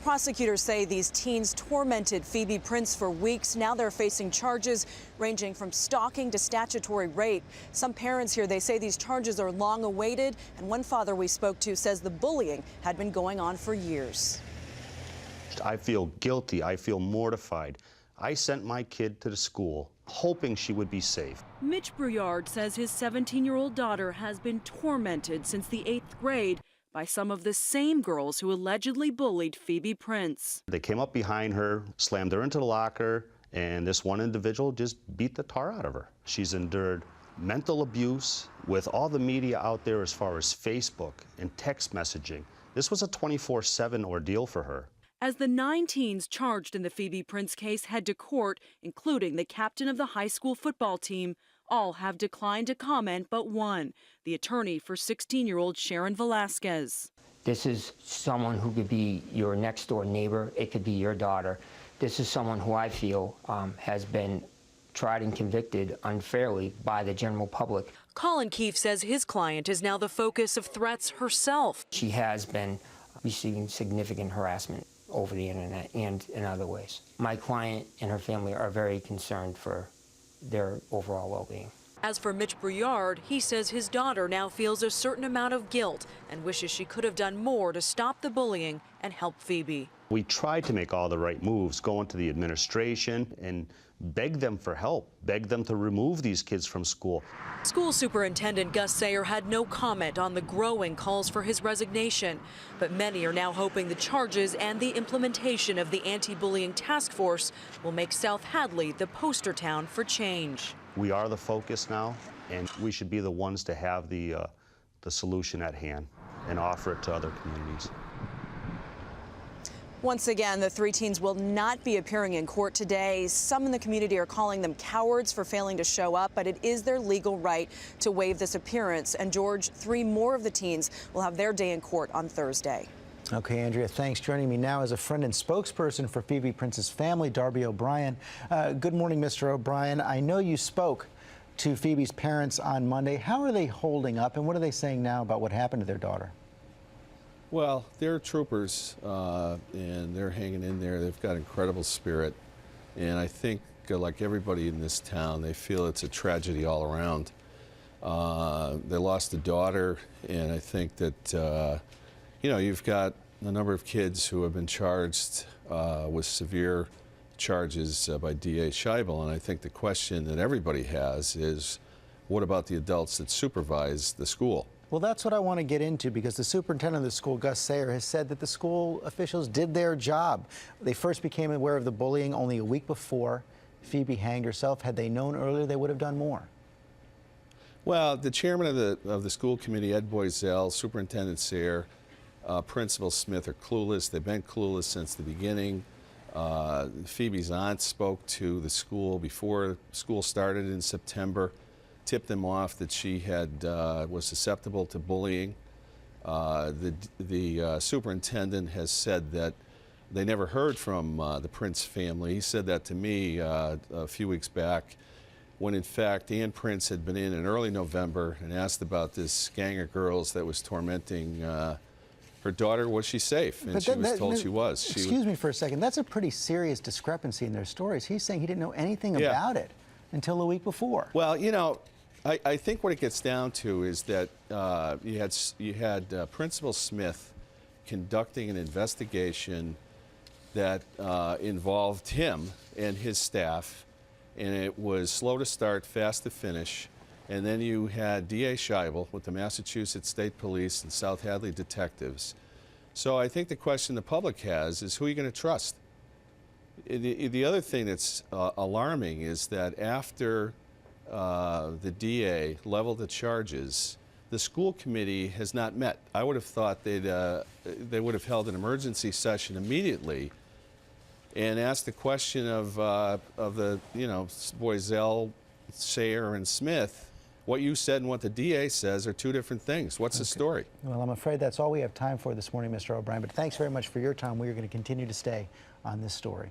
Prosecutors say these teens tormented Phoebe Prince for weeks. Now they're facing charges ranging from stalking to statutory rape. Some parents here, they say these charges are long awaited. And one father we spoke to says the bullying had been going on for years. I feel guilty. I feel mortified. I sent my kid to the school hoping she would be safe. Mitch Brouillard says his 17-year-old daughter has been tormented since the 8th grade by some of the same girls who allegedly bullied Phoebe Prince. They came up behind her, slammed her into the locker, and this one individual just beat the tar out of her. She's endured mental abuse with all the media out there as far as Facebook and text messaging. This was a 24/7 ordeal for her. As the 9 teens charged in the Phoebe Prince case head to court, including the captain of the high school football team, all have declined to comment but one, the attorney for 16-year-old Sharon Velasquez. This is someone who could be your next door neighbor. It could be your daughter. This is someone who I feel has been tried and convicted unfairly by the general public. Colin Keefe says his client is now the focus of threats herself. She has been receiving significant harassment over the internet and in other ways. My client and her family are very concerned for their overall well-being. As for Mitch Brouillard, he says his daughter now feels a certain amount of guilt and wishes she could have done more to stop the bullying and help Phoebe. We tried to make all the right moves, go into the administration and beg them for help, beg them to remove these kids from school. School Superintendent Gus Sayer had no comment on the growing calls for his resignation, but many are now hoping the charges and the implementation of the anti-bullying task force will make South Hadley the poster town for change. We are the focus now, and we should be the ones to have the solution at hand and offer it to other communities. Once again, the 3 teens will not be appearing in court today. Some in the community are calling them cowards for failing to show up, but it is their legal right to waive this appearance. And George, 3 more of the teens will have their day in court on Thursday. Okay, Andrea, thanks. Joining me now is a friend and spokesperson for Phoebe Prince's family, Darby O'Brien. Good morning, Mr. O'Brien. I know you spoke to Phoebe's parents on Monday. How are they holding up, and what are they saying now about what happened to their daughter? Well, they're troopers, and they're hanging in there. They've got incredible spirit, and I think, like everybody in this town, they feel it's a tragedy all around. They lost a daughter, and I think that, you know, you've got a number of kids who have been charged with severe charges by DA Scheibel, and I think the question that everybody has is, what about the adults that supervise the school? Well, that's what I want to get into, because the superintendent of the school, Gus Sayer, has said that the school officials did their job. They first became aware of the bullying only a week before Phoebe hanged herself. Had they known earlier, they would have done more. Well, the chairman of the school committee, Ed Boiselle, Superintendent Sayer, Principal Smith are clueless. They've been clueless since the beginning. Phoebe's aunt spoke to the school before school started in September, tipped them off that she had was susceptible to bullying. The superintendent has said that they never heard from the Prince family. He said that to me a few weeks back, when in fact Ann Prince had been in early November and asked about this gang of girls that was tormenting her daughter. Was she safe? And she was told she was. Excuse me for a second. That's a pretty serious discrepancy in their stories. He's saying he didn't know anything about it until a week before. Well, you know, I think what it gets down to is that you had Principal Smith conducting an investigation that involved him and his staff, and it was slow to start, fast to finish. And then you had DA Scheibel with the Massachusetts State Police and South Hadley detectives. So I think the question the public has is, who are you going to trust? The other thing that's alarming is that after the DA leveled the charges, the school committee has not met. I would have thought they would have held an emergency session immediately and asked the question of the, you know, Boiselle, Sayer, and Smith. What you said and what the DA says are 2 different things. What's the story? Well, I'm afraid that's all we have time for this morning, Mr. O'Brien, but thanks very much for your time. We are going to continue to stay on this story.